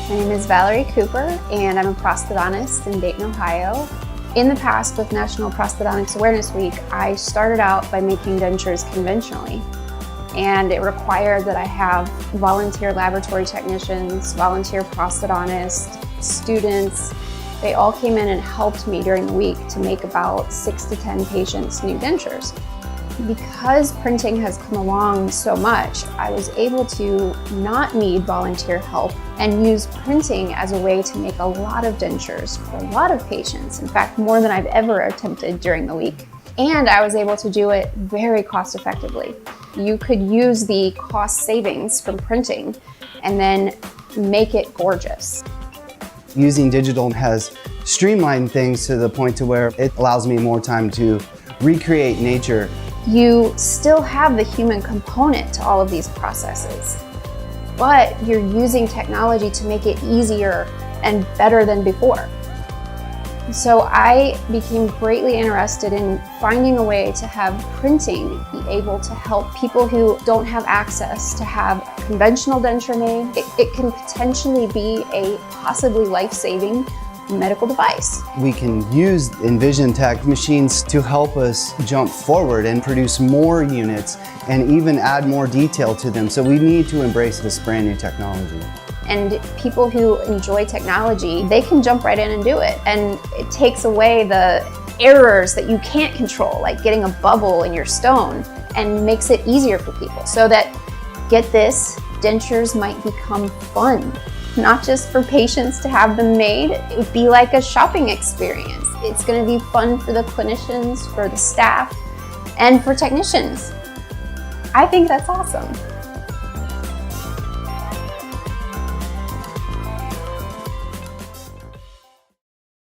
My name is Valerie Cooper, and I'm a prosthodontist in Dayton, Ohio. In the past, with National Prosthodontics Awareness Week, I started out by making dentures conventionally. And it required that I have volunteer laboratory technicians, volunteer prosthodontists, students. They all came in and helped me during the week to make about 6 to 10 patients new dentures. Because printing has come along so much, I was able to not need volunteer help and use printing as a way to make a lot of dentures for a lot of patients. In fact, more than I've ever attempted during the week. And I was able to do it very cost effectively. You could use the cost savings from printing and then make it gorgeous. Using digital has streamlined things to the point to where it allows me more time to recreate nature. You still have the human component to all of these processes, but you're using technology to make it easier and better than before. So I became greatly interested in finding a way to have printing be able to help people who don't have access to have conventional denture made. It can potentially be a possibly life-saving medical device. We can use EnvisionTEC machines to help us jump forward and produce more units and even add more detail to them. So we need to embrace this brand new technology. And people who enjoy technology, they can jump right in and do it. And it takes away the errors that you can't control, like getting a bubble in your stone, and makes it easier for people. So that, get this, dentures might become fun. Not just for patients to have them made, it would be like a shopping experience. It's going to be fun for the clinicians, for the staff, and for technicians. I think that's awesome.